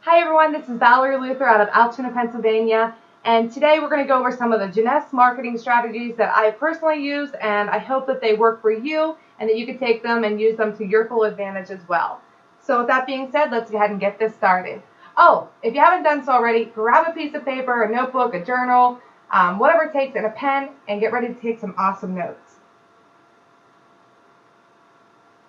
Hi everyone, this is Valerie Luther out of Altoona, Pennsylvania, and today we're going to go over some of the Jeunesse marketing strategies that I personally use, and I hope that they work for you and that you can take them and use them to your full advantage as well. So with that being said, let's go ahead and get this started. Oh, if you haven't done so already, grab a piece of paper, a notebook, a journal, whatever it takes, and a pen, and get ready to take some awesome notes.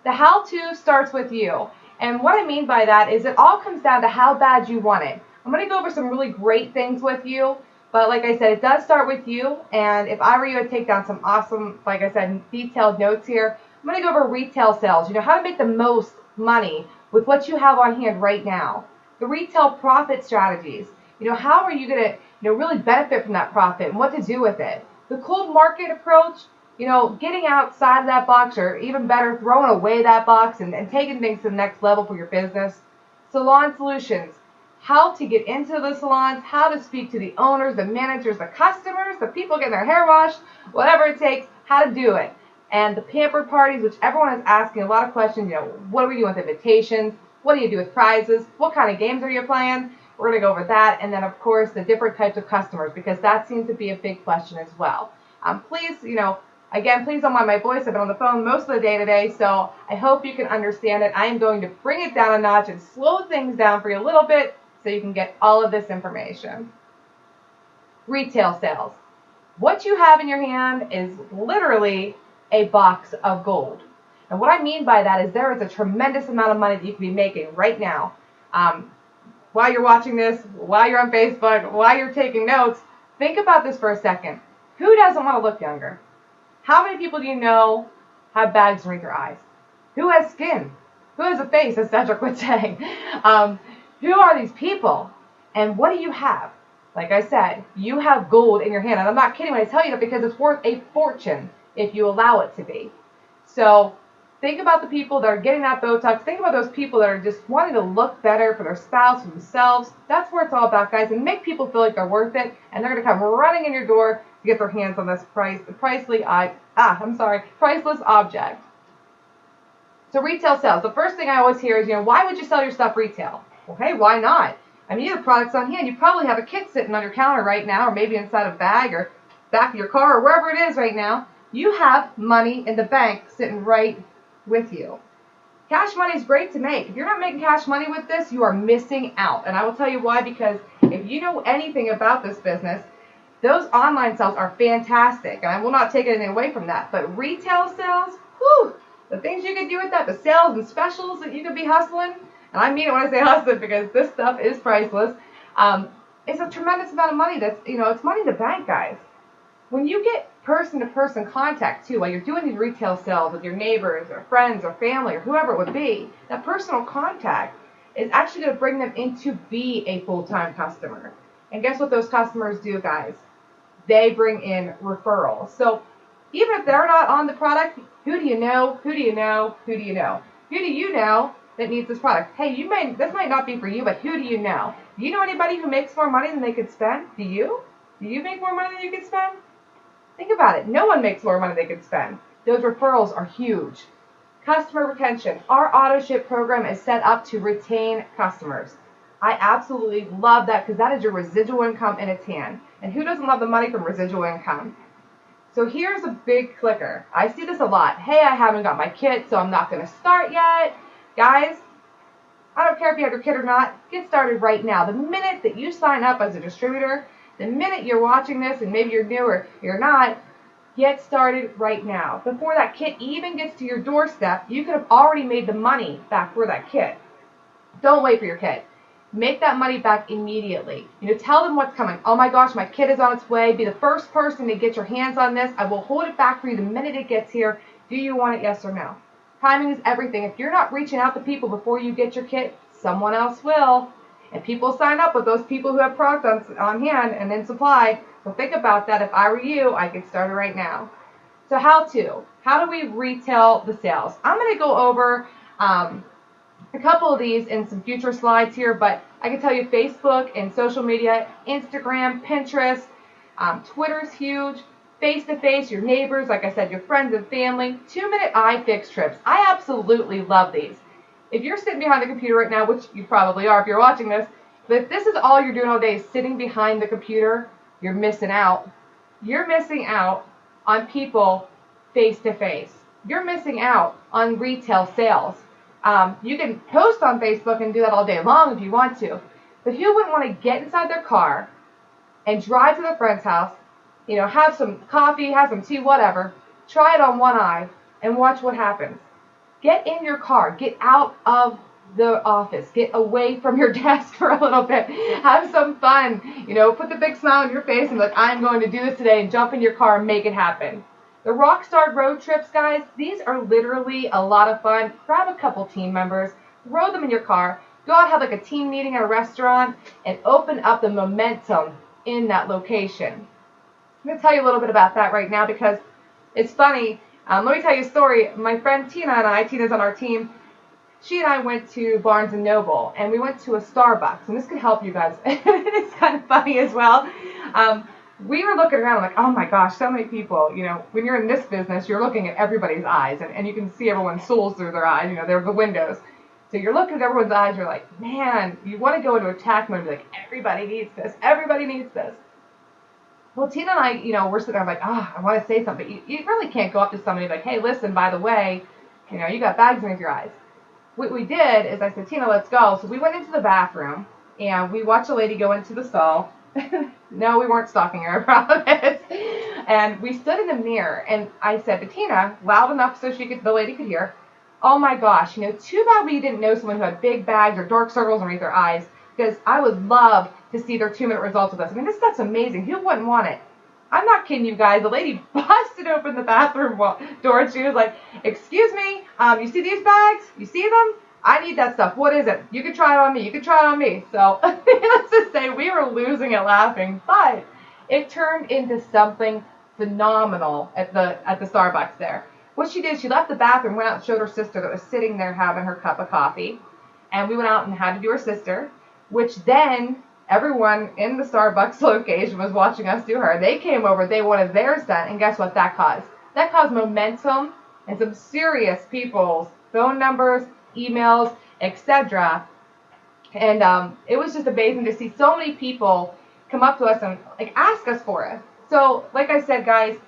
The how-to starts with you. And what I mean by that is it all comes down to how bad you want it. I'm going to go over some really great things with you, but like I said, it does start with you. And if I were you, I'd take down some awesome, like I said, detailed notes here. I'm going to go over retail sales, how to make the most money with what you have on hand right now. The retail profit strategies, how are you going to, really benefit from that profit and what to do with it. The cold market approach, getting outside of that box, or even better, throwing away that box and taking things to the next level for your business. Salon solutions, how to get into the salons, how to speak to the owners, the managers, the customers, the people getting their hair washed, whatever it takes, how to do it. And the pampered parties, which everyone is asking a lot of questions, what do we do with invitations? What do you do with prizes? What kind of games are you playing? We're going to go over that. And then, of course, the different types of customers, because that seems to be a big question as well. Please, again, please don't mind my voice. I've been on the phone most of the day today, so I hope you can understand it. I am going to bring it down a notch and slow things down for you a little bit so you can get all of this information. Retail sales. What you have in your hand is literally a box of gold. And what I mean by that is there is a tremendous amount of money that you can be making right now. While you're watching this, while you're on Facebook, while you're taking notes, think about this for a second. Who doesn't want to look younger? How many people do you know have bags underneath their eyes? Who has skin? Who has a face, as Cedric would say? Who are these people? And what do you have? Like I said, you have gold in your hand. And I'm not kidding when I tell you that, because it's worth a fortune if you allow it to be. So think about the people that are getting that Botox. Think about those people that are just wanting to look better for their spouse, for themselves. That's what it's all about, guys. And make people feel like they're worth it. And they're going to come running in your door to get their hands on this priceless object. So retail sales. The first thing I always hear is, why would you sell your stuff retail? Well, hey, why not? I mean, you have products on hand. You probably have a kit sitting on your counter right now, or maybe inside a bag or back of your car, or wherever it is right now. You have money in the bank sitting right with you. Cash money is great to make. If you're not making cash money with this, you are missing out. And I will tell you why, because if you know anything about this business, those online sales are fantastic, and I will not take anything away from that. But retail sales, whew, the things you can do with that, the sales and specials that you could be hustling, and I mean it when I say hustling, because this stuff is priceless. It's a tremendous amount of money. That's, it's money in the bank, guys. When you get person-to-person contact, too, while you're doing these retail sales with your neighbors or friends or family or whoever it would be, that personal contact is actually going to bring them in to be a full-time customer. And guess what those customers do, guys? They bring in referrals. So even if they're not on the product, who do you know? Who do you know? Who do you know? Who do you know that needs this product? Hey, this might not be for you, but who do you know? Do you know anybody who makes more money than they could spend? Do you? Do you make more money than you could spend? Think about it. No one makes more money than they could spend. Those referrals are huge. Customer retention. Our auto ship program is set up to retain customers. I absolutely love that, because that is your residual income in its hand. And who doesn't love the money from residual income? So here's a big clicker. I see this a lot. Hey, I haven't got my kit, so I'm not going to start yet. Guys, I don't care if you have your kit or not. Get started right now. The minute that you sign up as a distributor, the minute you're watching this, and maybe you're new or you're not, get started right now. Before that kit even gets to your doorstep, you could have already made the money back for that kit. Don't wait for your kit. Make that money back immediately. Tell them what's coming. Oh my gosh, my kit is on its way. Be the first person to get your hands on this. I will hold it back for you the minute it gets here. Do you want it, yes or no? Timing is everything. If you're not reaching out to people before you get your kit, someone else will. And people sign up with those people who have products on hand and in supply. So think about that. If I were you, I'd get started right now. So how do we retail the sales? I'm going to go over a couple of these in some future slides here, but I can tell you Facebook and social media, Instagram, Pinterest, Twitter's huge, face-to-face, your neighbors, like I said, your friends and family, 2-minute eye fix trips. I absolutely love these. If you're sitting behind the computer right now, which you probably are if you're watching this, But if this is all you're doing all day, sitting behind the computer, you're missing out. You're missing out on people face to face. You're missing out on retail sales. You can post on Facebook and do that all day long if you want to. But who wouldn't want to get inside their car and drive to their friend's house, have some coffee, have some tea, whatever, try it on one eye, and watch what happens. Get in your car. Get out of the office. Get away from your desk for a little bit. Have some fun. Put the big smile on your face and be like, I'm going to do this today, and jump in your car and make it happen. The Rockstar road trips, guys, these are literally a lot of fun. Grab a couple team members, throw them in your car, go out, have like a team meeting at a restaurant, and open up the momentum in that location. I'm going to tell you a little bit about that right now because it's funny. Let me tell you a story. My friend Tina and I, Tina's on our team, she and I went to Barnes & Noble, and we went to a Starbucks, and this could help you guys. It's kind of funny as well. We were looking around like, oh my gosh, so many people. When you're in this business, you're looking at everybody's eyes, and you can see everyone's souls through their eyes. They're the windows. So you're looking at everyone's eyes, you're like, man, you want to go into attack mode and be like, everybody needs this, everybody needs this. Well, Tina and I, we're sitting there like, I want to say something. But you really can't go up to somebody like, hey, listen, by the way, you got bags beneath your eyes. What we did is I said, Tina, let's go. So we went into the bathroom, and we watched a lady go into the stall. No, we weren't stalking her, I promise. And we stood in the mirror, and I said to Tina, loud enough so the lady could hear, oh my gosh, too bad we didn't know someone who had big bags or dark circles underneath their eyes, because I would love to see their 2-minute results with us. I mean, this stuff's amazing. Who wouldn't want it? I'm not kidding you guys. The lady busted open the bathroom door, and she was like, excuse me, you see these bags? You see them? I need that stuff. What is it? You can try it on me. You can try it on me. So let's just say we were losing it laughing, but it turned into something phenomenal at the Starbucks there. What she did, she left the bathroom, went out and showed her sister that was sitting there having her cup of coffee, and we went out and had to do her sister, which then everyone in the Starbucks location was watching us do her. They came over, they wanted theirs done, and guess what that caused? That caused momentum and some serious people's phone numbers, emails, etc. And it was just amazing to see so many people come up to us and ask us for it. So, like I said, guys,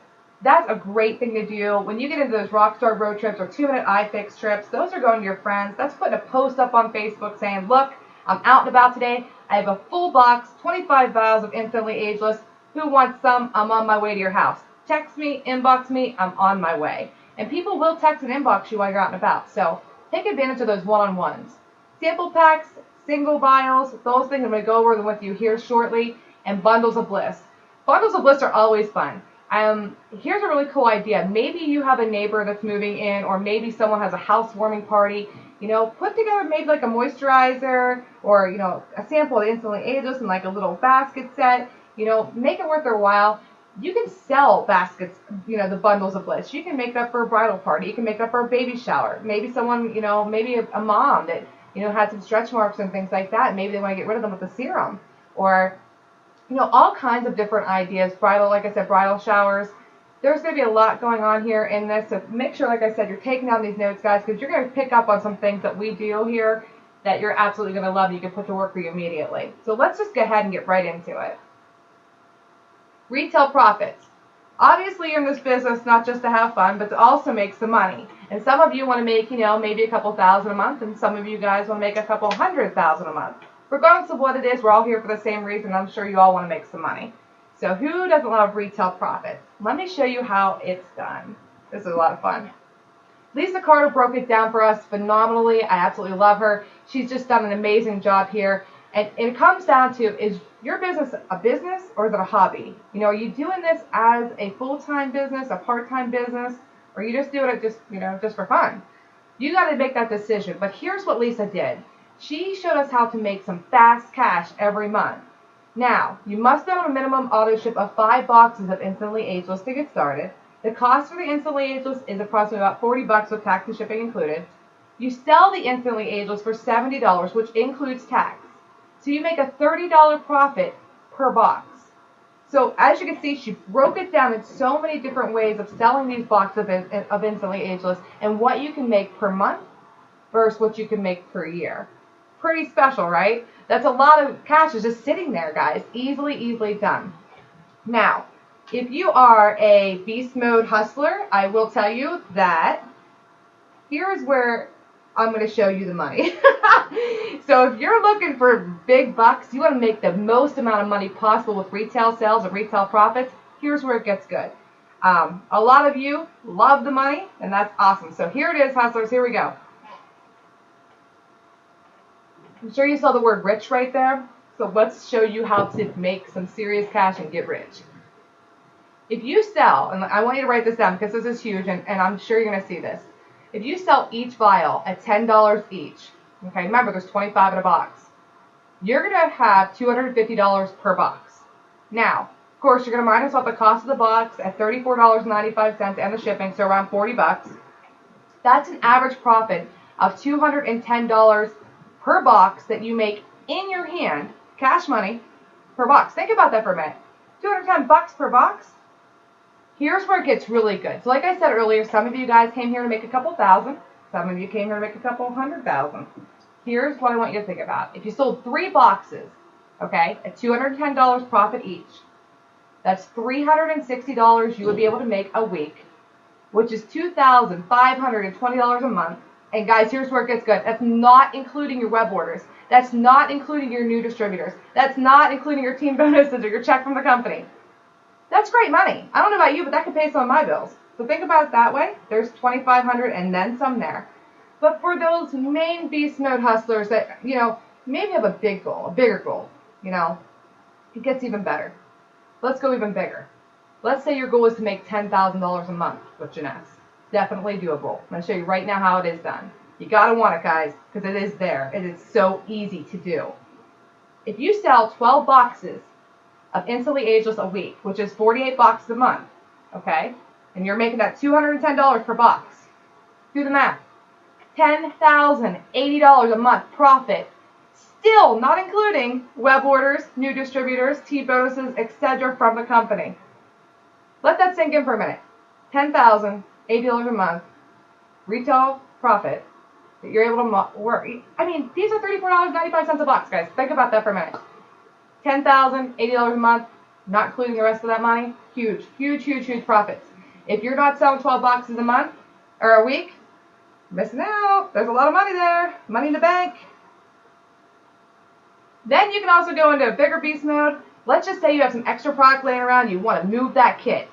that's a great thing to do. When you get into those Rockstar road trips or 2-minute iFix trips, those are going to your friends. That's putting a post up on Facebook saying, look, I'm out and about today. I have a full box, 25 vials of Instantly Ageless. Who wants some? I'm on my way to your house. Text me, inbox me, I'm on my way. And people will text and inbox you while you're out and about. So take advantage of those one-on-ones. Sample packs, single vials, those things I'm going to go over them with you here shortly, and bundles of bliss. Bundles of bliss are always fun. Here's a really cool idea. Maybe you have a neighbor that's moving in, or maybe someone has a housewarming party. Put together maybe like a moisturizer or, a sample of Instantly Ageless and like a little basket set. Make it worth their while. You can sell baskets, the bundles of bliss. You can make that for a bridal party. You can make that for a baby shower. Maybe someone, maybe a mom that, had some stretch marks and things like that. Maybe they want to get rid of them with a serum. Or, all kinds of different ideas. Bridal, like I said, bridal showers. There's going to be a lot going on here in this, so make sure, like I said, you're taking down these notes, guys, because you're going to pick up on some things that we do here that you're absolutely going to love and you can put to work for you immediately. So let's just go ahead and get right into it. Retail profits. Obviously, you're in this business not just to have fun, but to also make some money. And some of you want to make, maybe a couple $1,000 a month, and some of you guys want to make a couple $100,000 a month. Regardless of what it is, we're all here for the same reason. I'm sure you all want to make some money. So who doesn't love retail profits? Let me show you how it's done. This is a lot of fun. Lisa Carter broke it down for us phenomenally. I absolutely love her. She's just done an amazing job here. And it comes down to, is your business a business or is it a hobby? Are you doing this as a full-time business, a part-time business, or are you just doing it just for fun? You got to make that decision. But here's what Lisa did. She showed us how to make some fast cash every month. Now, you must own a minimum auto ship of 5 boxes of Instantly Ageless to get started. The cost for the Instantly Ageless is approximately about $40 with tax and shipping included. You sell the Instantly Ageless for $70, which includes tax. So you make a $30 profit per box. So as you can see, she broke it down in so many different ways of selling these boxes of Instantly Ageless and what you can make per month versus what you can make per year. Pretty special, right? That's a lot of cash is just sitting there, guys. Easily done. Now, if you are a beast mode hustler, I will tell you that here's where I'm going to show you the money. So if you're looking for big bucks, you want to make the most amount of money possible with retail sales and retail profits, here's where it gets good. A lot of you love the money, and that's awesome. So here it is, hustlers. Here we go. I'm sure you saw the word rich right there. So let's show you how to make some serious cash and get rich. If you sell, and I want you to write this down because this is huge, and I'm sure you're going to see this. If you sell each vial at $10 each, okay, remember there's 25 in a box, you're going to have $250 per box. Now, of course, you're going to minus off the cost of the box at $34.95 and the shipping, so around 40 bucks. That's an average profit of $210 per box that you make in your hand, cash money, per box. Think about that for a minute. 210 bucks per box. Here's where it gets really good. So like I said earlier, some of you guys came here to make a couple thousand. Some of you came here to make a couple 100,000. Here's what I want you to think about. If you sold 3 boxes, okay, at $210 profit each, that's $360 you would be able to make a week, which is $2,520 a month. And guys, here's where it gets good. That's not including your web orders. That's not including your new distributors. That's not including your team bonuses or your check from the company. That's great money. I don't know about you, but that could pay some of my bills. So think about it that way. There's $2,500 and then some there. But for those main beast mode hustlers that, you know, maybe have a big goal, a bigger goal, you know, it gets even better. Let's go even bigger. Let's say your goal is to make $10,000 a month with Jeunesse. Definitely doable. I'm going to show you right now how it is done. You got to want it, guys, because it is there. It is so easy to do. If you sell 12 boxes of Instantly Ageless a week, which is 48 boxes a month, okay, and you're making that $210 per box, do the math. $10,080 a month profit, still not including web orders, new distributors, team bonuses, etc. from the company. Let that sink in for a minute. $10,080 a month retail profit that you're able to work. I mean, these are $34.95 a box, guys. Think about that for a minute. $10,080 a month, not including the rest of that money. Huge, huge, huge, huge profits. If you're not selling 12 boxes a month or a week, missing out. There's a lot of money there. Money in the bank. Then you can also go into a bigger beast mode. Let's just say you have some extra product laying around. You want to move that kit.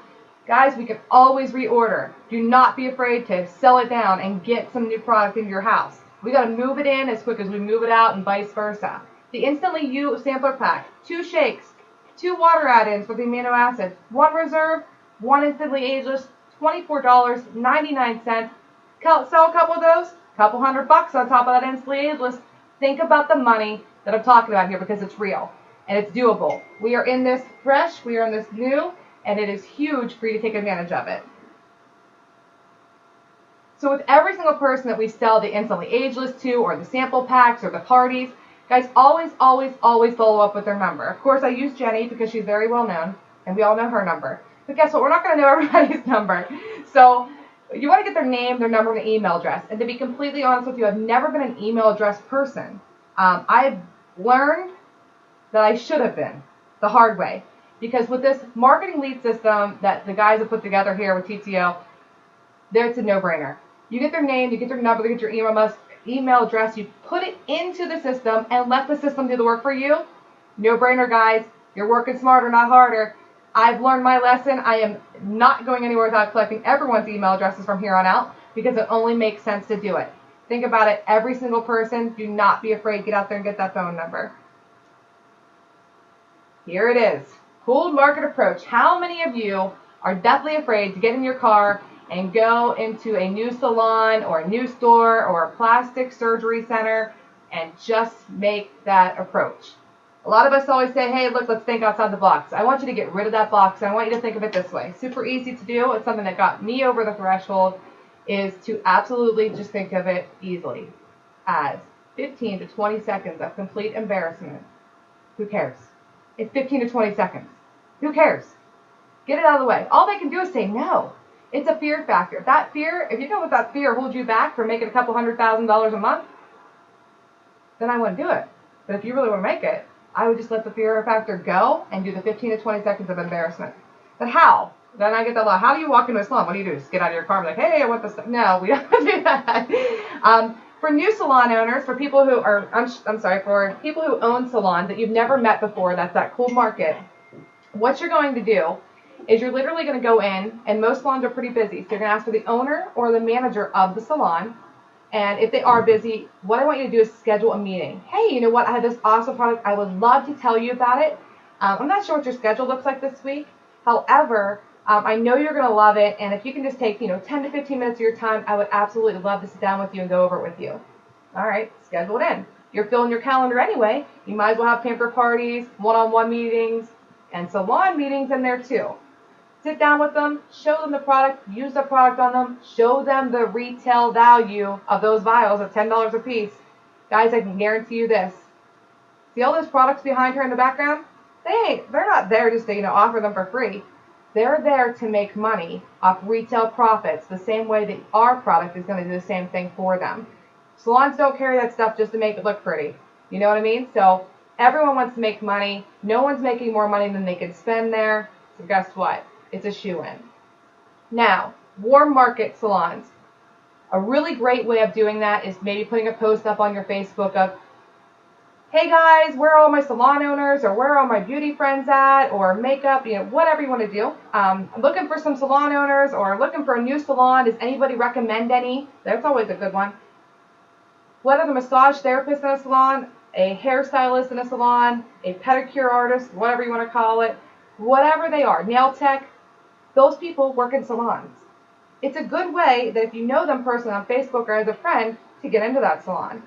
Guys, we can always reorder. Do not be afraid to sell it down and get some new product into your house. We got to move it in as quick as we move it out and vice versa. The Instantly You sampler pack, 2 shakes, 2 water add-ins with the amino acids, 1 reserve, 1 Instantly Ageless, $24.99. Sell a couple of those, couple $100 on top of that Instantly Ageless. Think about the money that I'm talking about here because it's real and it's doable. We are in this fresh, we are in this new, and it is huge for you to take advantage of it. So with every single person that we sell the Instantly Ageless to, or the sample packs, or the parties, guys, always, always, always follow up with their number. Of course, I use Jenny because she's very well known, and we all know her number. But guess what? We're not going to know everybody's number. So you want to get their name, their number, and email address. And to be completely honest with you, I've never been an email address person. I've learned that I should have been the hard way. Because with this marketing lead system that the guys have put together here with TTO, it's a no-brainer. You get their name, you get their number, you get your email address, you put it into the system and let the system do the work for you. No-brainer, guys. You're working smarter, not harder. I've learned my lesson. I am not going anywhere without collecting everyone's email addresses from here on out because it only makes sense to do it. Think about it. Every single person, do not be afraid. Get out there and get that phone number. Here it is. Pooled market approach. How many of you are deathly afraid to get in your car and go into a new salon or a new store or a plastic surgery center and just make that approach? A lot of us always say, hey, look, let's think outside the box. I want you to get rid of that box. I want you to think of it this way. Super easy to do. It's something that got me over the threshold, is to absolutely just think of it easily as 15 to 20 seconds of complete embarrassment. Who cares? It's 15 to 20 seconds. Who cares? Get it out of the way. All they can do is say no. It's a fear factor. That fear, if you know what that fear holds you back from making a couple $100,000 a month, then I wouldn't do it. But if you really want to make it, I would just let the fear factor go and do the 15 to 20 seconds of embarrassment. But how? Then I get that law. How do you walk into a salon? What do? Just get out of your car and be like, hey, I want this. No, we don't do that. For new salon owners, for people who are, for people who own salons that you've never met before, that's that cold market, what you're going to do is you're literally going to go in, and most salons are pretty busy, so you're going to ask for the owner or the manager of the salon, and if they are busy, what I want you to do is schedule a meeting. Hey, you know what? I have this awesome product. I would love to tell you about it. I'm not sure what your schedule looks like this week. However, I know you're going to love it, and if you can just take 10 to 15 minutes of your time, I would absolutely love to sit down with you and go over it with you. All right, schedule it in. You're filling your calendar anyway. You might as well have pamper parties, one-on-one meetings, and salon meetings in there too. Sit down with them, show them the product, use the product on them, show them the retail value of those vials at $10 a piece. Guys, I can guarantee you this. See all those products behind her in the background? They're not there just to offer them for free. They're there to make money off retail profits the same way that our product is going to do the same thing for them. Salons don't carry that stuff just to make it look pretty. You know what I mean? So everyone wants to make money. No one's making more money than they can spend there. So guess what? It's a shoo-in. Now, warm market salons. A really great way of doing that is maybe putting a post up on your Facebook of, hey guys, where are all my salon owners, or where are all my beauty friends at, or makeup, whatever you want to do. I'm looking for some salon owners, or looking for a new salon. Does anybody recommend any? That's always a good one. Whether the massage therapist in a salon, a hairstylist in a salon, a pedicure artist, whatever you want to call it, whatever they are, nail tech, those people work in salons. It's a good way that if you know them personally on Facebook or as a friend to get into that salon.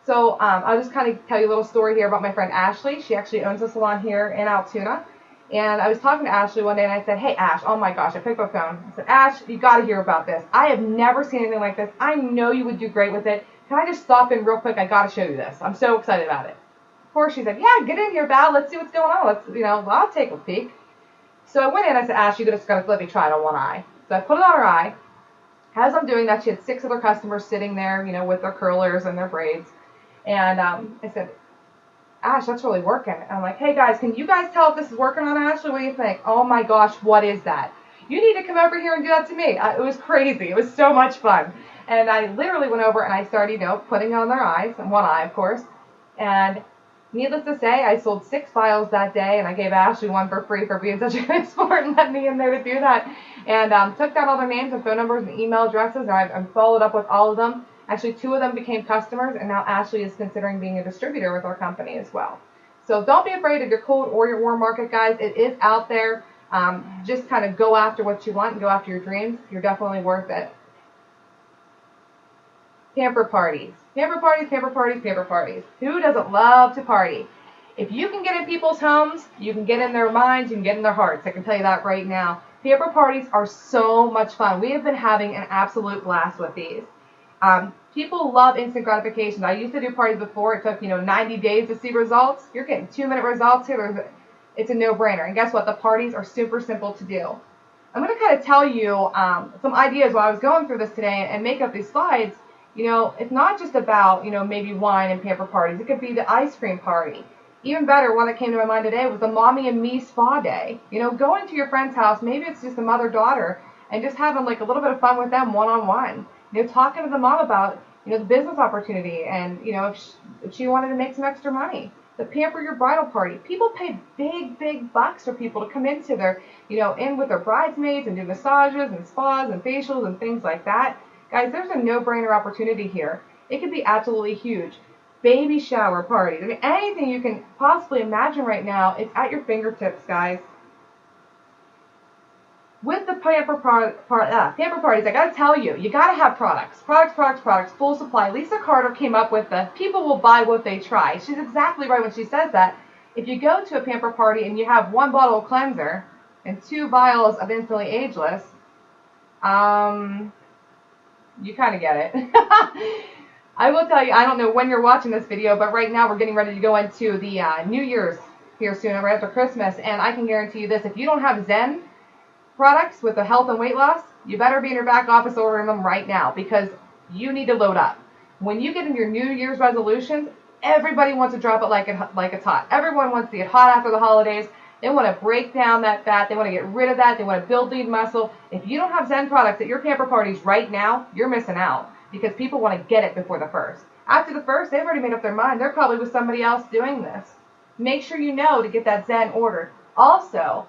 So I'll just kind of tell you a little story here about my friend Ashley. She actually owns a salon here in Altoona. And I was talking to Ashley one day and I said, hey Ash, oh my gosh, I picked up the phone. I said, Ash, you got to hear about this. I have never seen anything like this. I know you would do great with it. Can I just stop in real quick? I got to show you this. I'm so excited about it. Of course, she said, yeah, get in here, Val. Let's see what's going on. I'll take a peek. So I went in, I said, Ash, you just got to let me try it on one eye. So I put it on her eye. As I'm doing that, she had 6 other customers sitting there, with their curlers and their braids. And I said, Ash, that's really working. And I'm like, hey guys, can you guys tell if this is working on Ashley? What do you think? Oh my gosh, what is that? You need to come over here and do that to me. It was crazy. It was so much fun. And I literally went over and I started, putting it on their eyes, and one eye, of course. And needless to say, I sold 6 vials that day, and I gave Ashley one for free for being such a good sport and letting me in there to do that. And took down all their names and phone numbers and email addresses, and I've followed up with all of them. Actually, 2 of them became customers, and now Ashley is considering being a distributor with our company as well. So don't be afraid of your cold or your warm market, guys. It is out there. Just kind of go after what you want and go after your dreams. You're definitely worth it. Pamper parties. Pamper parties, pamper parties, pamper parties. Who doesn't love to party? If you can get in people's homes, you can get in their minds, you can get in their hearts. I can tell you that right now. Pamper parties are so much fun. We have been having an absolute blast with these. People love instant gratification. I used to do parties before. It took, 90 days to see results. You're getting 2-minute results here. It's a no-brainer. And guess what? The parties are super simple to do. I'm going to kind of tell you some ideas while I was going through this today and make up these slides. It's not just about, maybe wine and pamper parties. It could be the ice cream party. Even better, one that came to my mind today was the Mommy and Me Spa Day. Going to your friend's house, maybe it's just a mother-daughter, and just having like a little bit of fun with them one-on-one. Talking to the mom about, the business opportunity and, if she wanted to make some extra money. The Pamper Your Bridal Party. People pay big, big bucks for people to come into their, in with their bridesmaids and do massages and spas and facials and things like that. Guys, there's a no-brainer opportunity here. It could be absolutely huge. Baby shower parties. I mean, anything you can possibly imagine right now, it's at your fingertips, guys. With the pamper parties, I got to tell you, you got to have products. Products, full supply. Lisa Carter came up with the people will buy what they try. She's exactly right when she says that. If you go to a pamper party and you have 1 bottle of cleanser and 2 vials of Instantly Ageless, you kind of get it. I will tell you, I don't know when you're watching this video, but right now we're getting ready to go into the New Year's here soon, right after Christmas, and I can guarantee you this, if you don't have Zen products with the health and weight loss, you better be in your back office ordering them right now because you need to load up. When you get in your New Year's resolutions, everybody wants to drop it like it's hot. Everyone wants to get hot after the holidays. They want to break down that fat. They want to get rid of that. They want to build lean muscle. If you don't have Zen products at your pamper parties right now, you're missing out because people want to get it before the first. After the first, they've already made up their mind. They're probably with somebody else doing this. Make sure you know to get that Zen ordered. Also,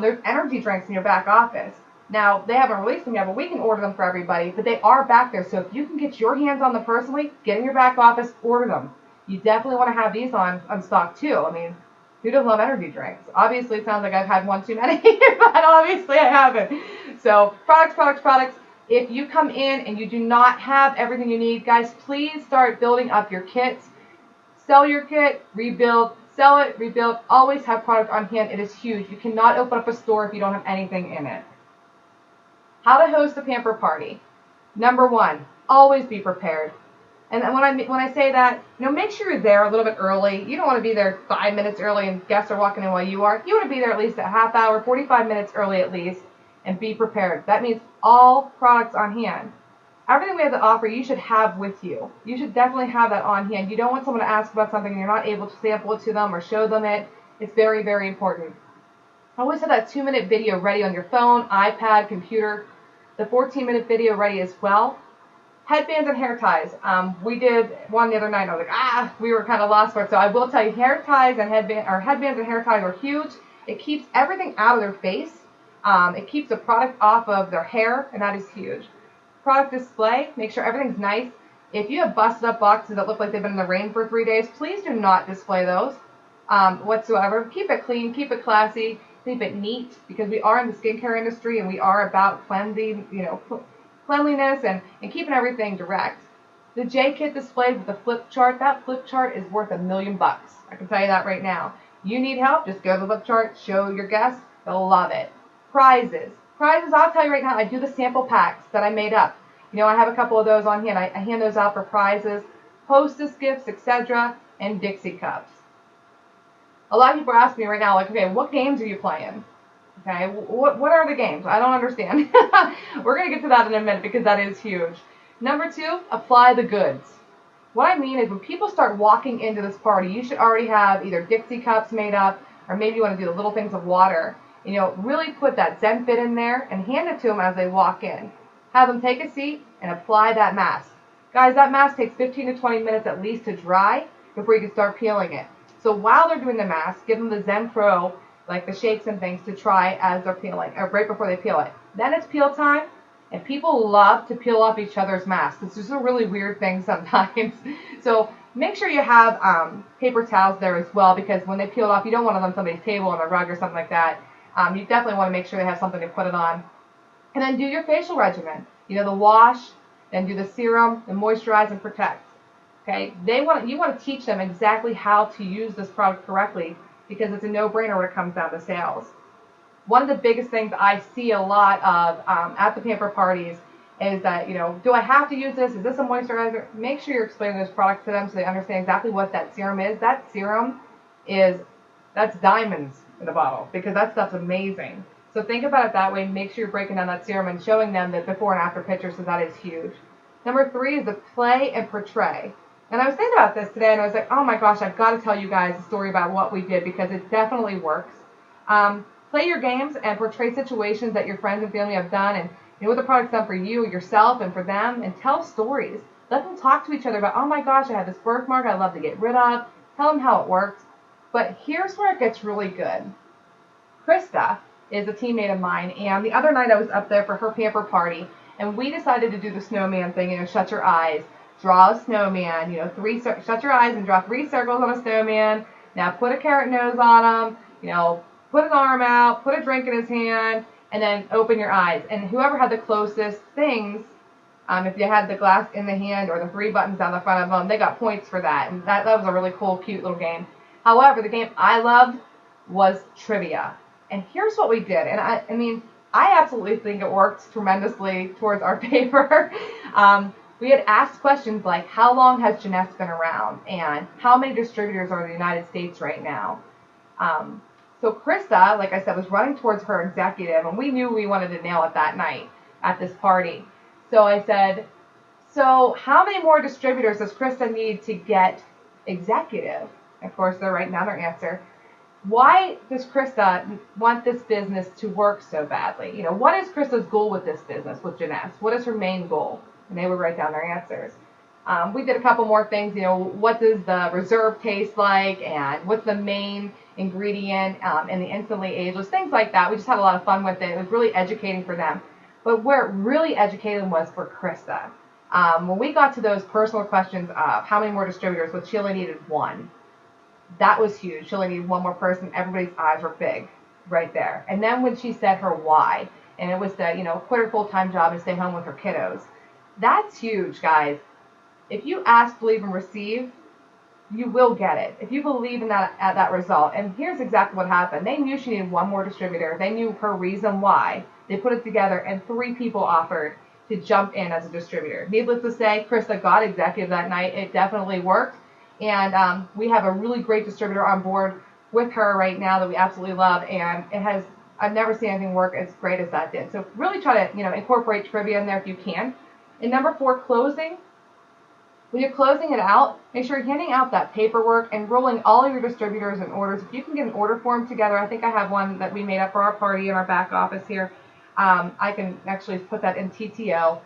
there's energy drinks in your back office. Now, they haven't released them yet, but we can order them for everybody. But they are back there, so if you can get your hands on them personally, get in your back office, order them. You definitely want to have these on stock too. I mean, who doesn't love energy drinks? Obviously, it sounds like I've had one too many, but obviously I haven't. So, products. If you come in and you do not have everything you need, guys, please start building up your kits. Sell your kit, rebuild, sell it, rebuild. Always have product on hand. It is huge. You cannot open up a store if you don't have anything in it. How to host a pamper party. Number one, always be prepared. And when I say that, make sure you're there a little bit early. You don't want to be there 5 minutes early and guests are walking in while you are. You want to be there at least a half hour, 45 minutes early at least, and be prepared. That means all products on hand. Everything we have to offer, you should have with you. You should definitely have that on hand. You don't want someone to ask about something and you're not able to sample it to them or show them it. It's very, very important. Always have that 2-minute video ready on your phone, iPad, computer. The 14-minute video ready as well. Headbands and hair ties. We did one the other night. I was like, we were kind of lost for it. So I will tell you, hair ties and headbands and hair ties are huge. It keeps everything out of their face. It keeps the product off of their hair, and that is huge. Product display, make sure everything's nice. If you have busted up boxes that look like they've been in the rain for 3 days, please do not display those whatsoever. Keep it clean, keep it classy, keep it neat, because we are in the skincare industry and we are about cleansing, cleanliness and keeping everything direct. The J kit displayed with the flip chart, that flip chart is worth $1 million. I can tell you that right now. You need help, just go to the flip chart, show your guests, they'll love it. Prizes, I'll tell you right now, I do the sample packs that I made up. I have a couple of those on hand. I hand those out for prizes, hostess gifts, etc., and Dixie cups. A lot of people are asking me right now, like, okay, what games are you playing? Okay, what are the games? I don't understand. We're going to get to that in a minute because that is huge. Number 2, apply the goods. What I mean is when people start walking into this party, you should already have either Dixie cups made up or maybe you want to do the little things of water. Really put that Zen Fit in there and hand it to them as they walk in. Have them take a seat and apply that mask. Guys, that mask takes 15 to 20 minutes at least to dry before you can start peeling it. So while they're doing the mask, give them the Zen Pro, like the shakes and things, to try as they're peeling, or right before they peel it. Then it's peel time, and people love to peel off each other's masks. It's just a really weird thing sometimes. So make sure you have paper towels there as well, because when they peel it off, you don't want it on somebody's table on a rug or something like that. You definitely want to make sure they have something to put it on. And then do your facial regimen. The wash, then do the serum, the moisturize and protect. Okay? You want to teach them exactly how to use this product correctly because it's a no-brainer when it comes down to sales. One of the biggest things I see a lot of at the pamper parties is that, do I have to use this? Is this a moisturizer? Make sure you're explaining those products to them so they understand exactly what that serum is. That serum that's diamonds in a bottle because that stuff's amazing. So think about it that way. Make sure you're breaking down that serum and showing them the before and after pictures, so that is huge. Number 3 is the play and portray. And I was thinking about this today, and I was like, oh my gosh, I've got to tell you guys a story about what we did because it definitely works. Play your games and portray situations that your friends and family have done and what the product's done for you, yourself, and for them, and tell stories. Let them talk to each other about, oh my gosh, I have this birthmark I'd love to get rid of. Tell them how it works. But here's where it gets really good. Krista is a teammate of mine, and the other night I was up there for her pamper party, and we decided to do the snowman thing, shut your eyes, draw a snowman, shut your eyes and draw 3 circles on a snowman. Now put a carrot nose on him, put his arm out, put a drink in his hand, and then open your eyes. And whoever had the closest things, if you had the glass in the hand or the 3 buttons down the front of them, they got points for that. And that was a really cool, cute little game. However, the game I loved was trivia. And here's what we did. And I absolutely think it worked tremendously towards our paper. We had asked questions like, how long has Jeunesse been around? And how many distributors are in the United States right now? So Krista, like I said, was running towards her executive, and we knew we wanted to nail it that night at this party. So I said, so how many more distributors does Krista need to get executive. Of course, they're writing down their answer. Why does Krista want this business to work so badly? What is Krista's goal with this business, with Jeunesse? What is her main goal? And they would write down their answers. We did a couple more things. What does the reserve taste like, and what's the main ingredient in the instantly ageless, things like that. We just had a lot of fun with it. It was really educating for them. But where it really educated was for Krista. When we got to those personal questions of how many more distributors, which she only needed one, that was huge. She only needed one more person. Everybody's eyes were big right there. And then when she said her why, and it was to, quit her full-time job and stay home with her kiddos, that's huge, guys. If you ask, believe, and receive, you will get it. If you believe in that result. And here's exactly what happened. They knew she needed one more distributor. They knew her reason why. They put it together, and 3 people offered to jump in as a distributor. Needless to say, Krista got executive that night. It definitely worked. And we have a really great distributor on board with her right now that we absolutely love. And I've never seen anything work as great as that did. So really try to, incorporate trivia in there if you can. And number 4, closing. When you're closing it out, make sure you're handing out that paperwork and rolling all of your distributors and orders. If you can get an order form together, I think I have one that we made up for our party in our back office here. I can actually put that in TTO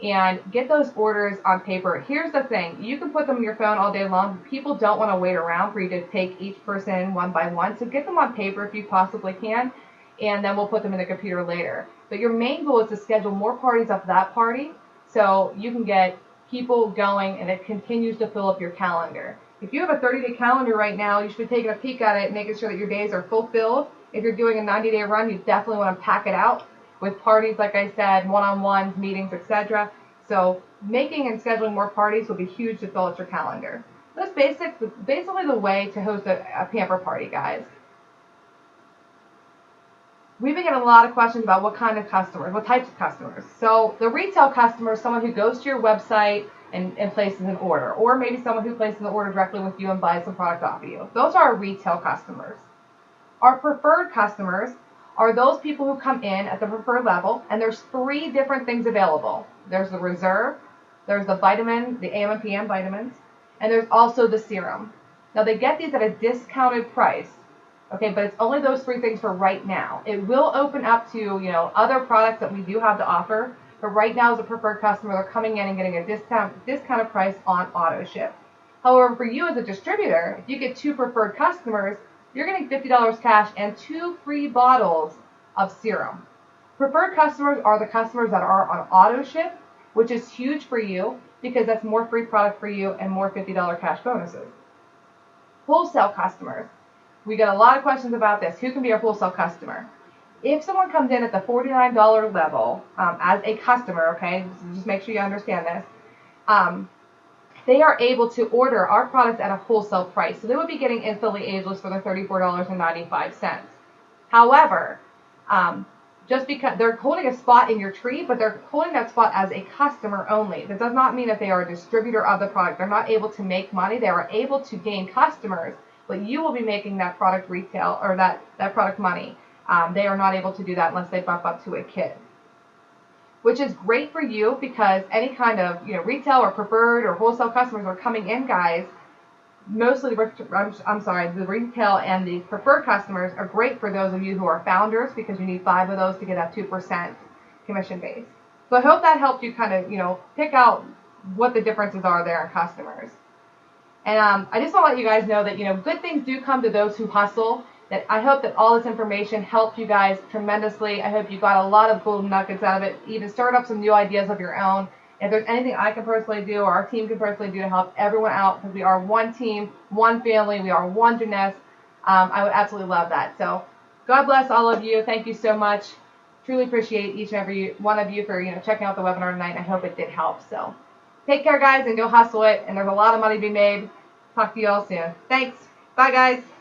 and get those orders on paper. Here's the thing. You can put them in your phone all day long. People don't want to wait around for you to take each person one by one. So get them on paper if you possibly can, and then we'll put them in the computer later. But your main goal is to schedule more parties off that party so you can get people going and it continues to fill up your calendar. If you have a 30-day calendar right now, you should be taking a peek at it, making sure that your days are fulfilled. If you're doing a 90-day run, you definitely want to pack it out with parties, like I said, one-on-ones, meetings, etc. So making and scheduling more parties will be huge to fill out your calendar. That's basically the way to host a pamper party, guys. We've been getting a lot of questions about what kind of customers, what types of customers. So the retail customer is someone who goes to your website and places an order, or maybe someone who places an order directly with you and buys some product off of you. Those are our retail customers. Our preferred customers are those people who come in at the preferred level, and there's 3 different things available. There's the reserve, there's the vitamin, the AM and PM vitamins, and there's also the serum. Now they get these at a discounted price. Okay, but it's only those 3 things for right now. It will open up to, other products that we do have to offer, but right now as a preferred customer, they're coming in and getting a discounted price on auto ship. However, for you as a distributor, if you get 2 preferred customers, you're getting $50 cash and 2 free bottles of serum. Preferred customers are the customers that are on auto ship, which is huge for you because that's more free product for you and more $50 cash bonuses. Wholesale customers. We get a lot of questions about this. Who can be a wholesale customer? If someone comes in at the $49 level as a customer, okay, so just make sure you understand this, they are able to order our products at a wholesale price. So they would be getting instantly ageless for their $34.95. However, just because they're holding a spot in your tree, but they're holding that spot as a customer only. That does not mean that they are a distributor of the product. They're not able to make money. They are able to gain customers, but you will be making that product retail or that product money. They are not able to do that unless they bump up to a kid, which is great for you because any kind of retail or preferred or wholesale customers are coming in, guys. Mostly, the retail and the preferred customers are great for those of you who are founders because you need 5 of those to get that 2% commission base. So I hope that helped you kind of pick out what the differences are there in customers. And I just want to let you guys know that good things do come to those who hustle. That I hope that all this information helped you guys tremendously. I hope you got a lot of golden nuggets out of it. Even start up some new ideas of your own. If there's anything I can personally do or our team can personally do to help everyone out, because we are one team, one family, we are one Jeunesse, I would absolutely love that. So God bless all of you. Thank you so much. Truly appreciate each and every one of you for checking out the webinar tonight. And I hope it did help. So take care, guys, and go hustle it. And there's a lot of money to be made. Talk to you all soon. Thanks. Bye, guys.